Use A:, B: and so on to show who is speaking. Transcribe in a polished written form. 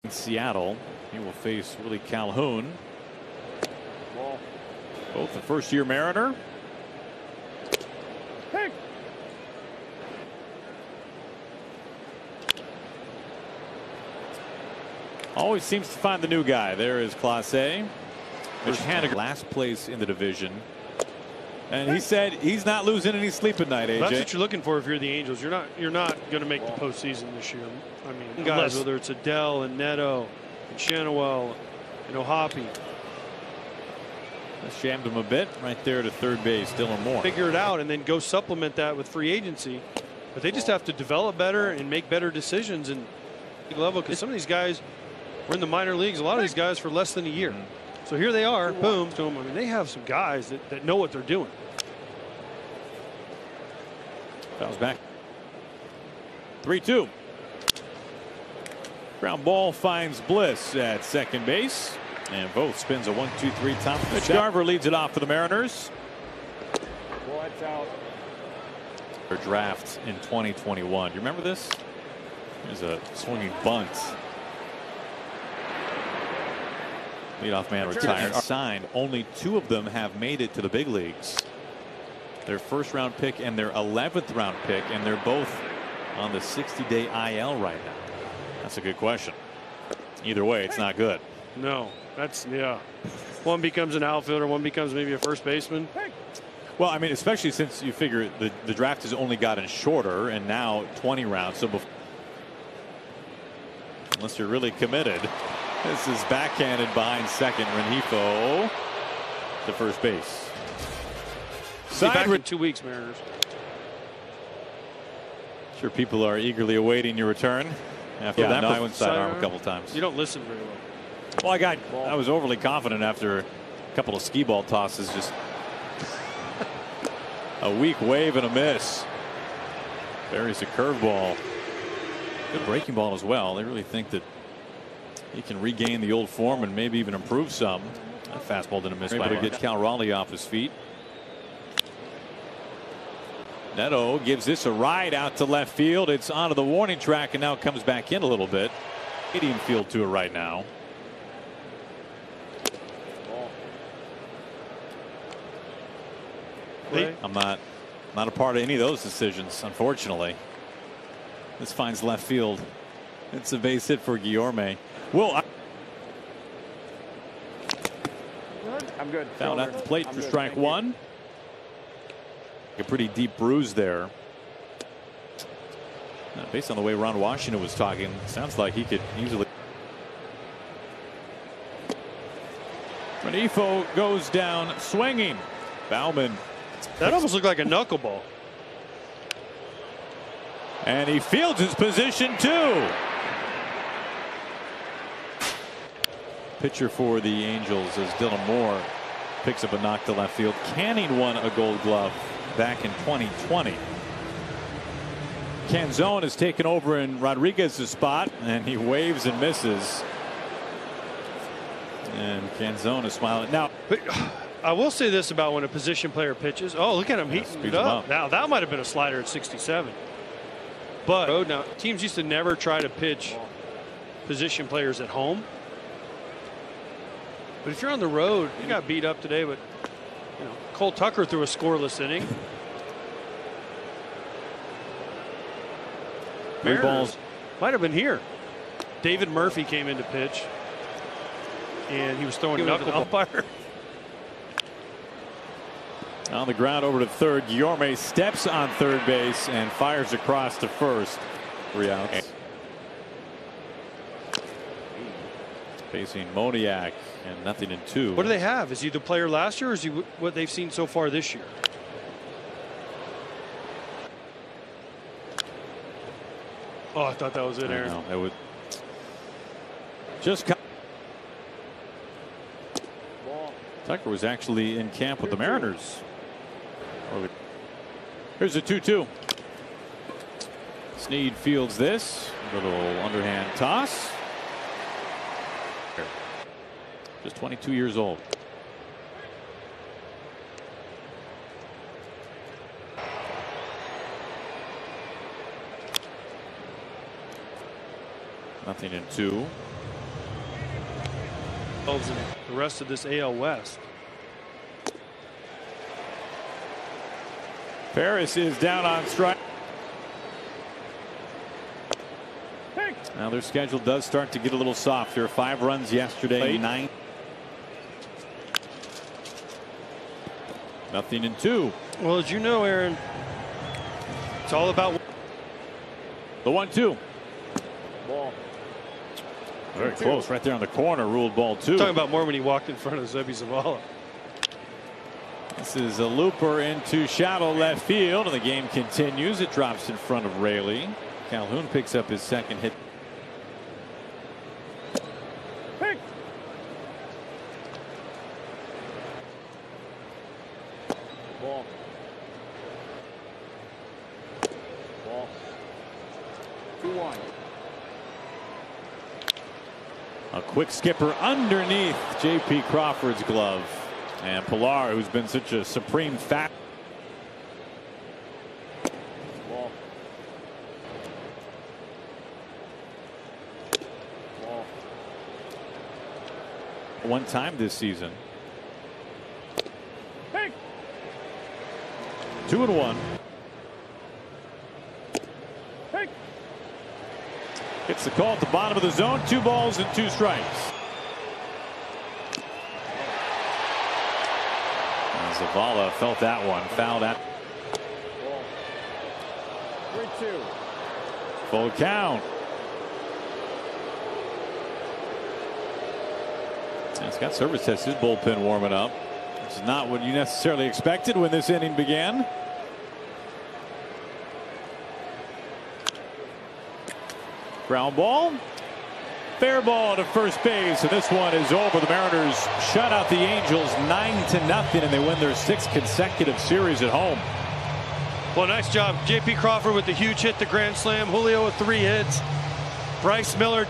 A: Seattle. He will face Willie Calhoun. Both a first-year Mariner. Hey. Always seems to find the new guy. There is Clase. Last place in the division. And he said he's not losing any sleep at night, AJ.
B: That's what you're looking for if you're the Angels. You're not going to make the postseason this year. I mean, guys, whether it's Adele and Neto and Shanawell and Ohapi.
A: That jammed him a bit right there to third base. Dylan Moore.
B: Figure it out and then go supplement that with free agency. But they just have to develop better and make better decisions and level, because some of these guys were in the minor leagues. A lot of these guys for less than a year. So here they are, boom, to them. I mean, they have some guys that know what they're doing.
A: Fouls back. 3-2. Ground ball finds Bliss at second base. And Voth spins a 1-2-3 top. Mitch Garver leads it off for the Mariners.
C: Lights out.
A: Their draft in 2021. Do you remember this? There's a swinging bunt. Leadoff man retired. Signed. Only 2 of them have made it to the big leagues. Their first-round pick and their 11th round pick, and they're both on the 60-day IL right now. That's a good question. Either way, it's not good.
B: No, that's, yeah. One becomes an outfielder, one becomes maybe a first baseman.
A: Well, I mean, especially since you figure the draft has only gotten shorter, and now 20 rounds. So unless you're really committed. This is backhanded behind second. Rengifo to first base.
B: Back in 2 weeks, Mariners.
A: Sure, people are eagerly awaiting your return. After that, I went sidearm a couple times.
B: You don't listen very well.
A: Well, I was overly confident after a couple of skee ball tosses. Just a weak wave and a miss. Buries a curveball. Good breaking ball as well. They really think that he can regain the old form and maybe even improve some. That fastball didn't miss. Able to get Cal Raleigh off his feet. Neto gives this a ride out to left field. It's onto the warning track and now comes back in a little bit. Canadian field to it right now. I'm not a part of any of those decisions, unfortunately. This finds left field. It's a base hit for Guillorme. Well,
C: I'm good.
A: Found at the plate for strike one. A pretty deep bruise there. Based on the way Ron Washington was talking, sounds like he could easily. Rengifo goes down swinging. Bauman.
B: That almost looked like a knuckleball.
A: And he fields his position too. Pitcher for the Angels as Dylan Moore picks up a knock to left field. Canning won a Gold Glove back in 2020. Canzone has taken over in Rodriguez's spot, and he waves and misses. And Canzone is smiling now.
B: I will say this about when a position player pitches. Oh, look at him heating it up. Now that might have been a slider at 67. But now teams used to never try to pitch position players at home. But if you're on the road, you got beat up today. But you know, Cole Tucker threw a scoreless inning.
A: Three balls
B: might have been here. David Murphy came in to pitch, and he was throwing knuckleball. Umpire.
A: On the ground over to third. Guillorme steps on third base and fires across to first. 3 outs. Facing Moniak and nothing in 2.
B: What do they have? Is he the player last year, or is he what they've seen so far this year? Oh, I thought that was it, Aaron.
A: That would just. Tucker was actually in camp with the Mariners. Here's a 2-2. Snead fields this. Little underhand toss. Just 22 years old. Nothing in 2.
B: And the rest of this AL West.
A: Paris is down on strike. Now their schedule does start to get a little softer. 5 runs yesterday, 9. Nothing in 2.
B: Well, as you know, Aaron, it's all about
A: the 1-2.
C: Ball.
A: Very close, right there on the corner. Ruled ball 2.
B: Talking about more when he walked in front of Zebby Zavala.
A: This is a looper into shallow left field, and the game continues. It drops in front of Raley. Calhoun picks up his second hit.
C: Ball. Ball. 2-1.
A: A quick skipper underneath J.P. Crawford's glove. And Pilar, who's been such a supreme factor.
C: Ball. Ball.
A: One time this season. 2-1. It's the call at the bottom of the zone. 2 balls and 2 strikes. Zavala felt that one. Fouled out.
C: 3-2.
A: Full count. And Scott Service has his bullpen warming up. Which is not what you necessarily expected when this inning began. Ground ball. Fair ball to first base, and this one is over. The Mariners shut out the Angels 9-0, and they win their 6th consecutive series at home.
B: Well, nice job. J.P. Crawford with the huge hit, the grand slam. Julio with 3 hits. Bryce Miller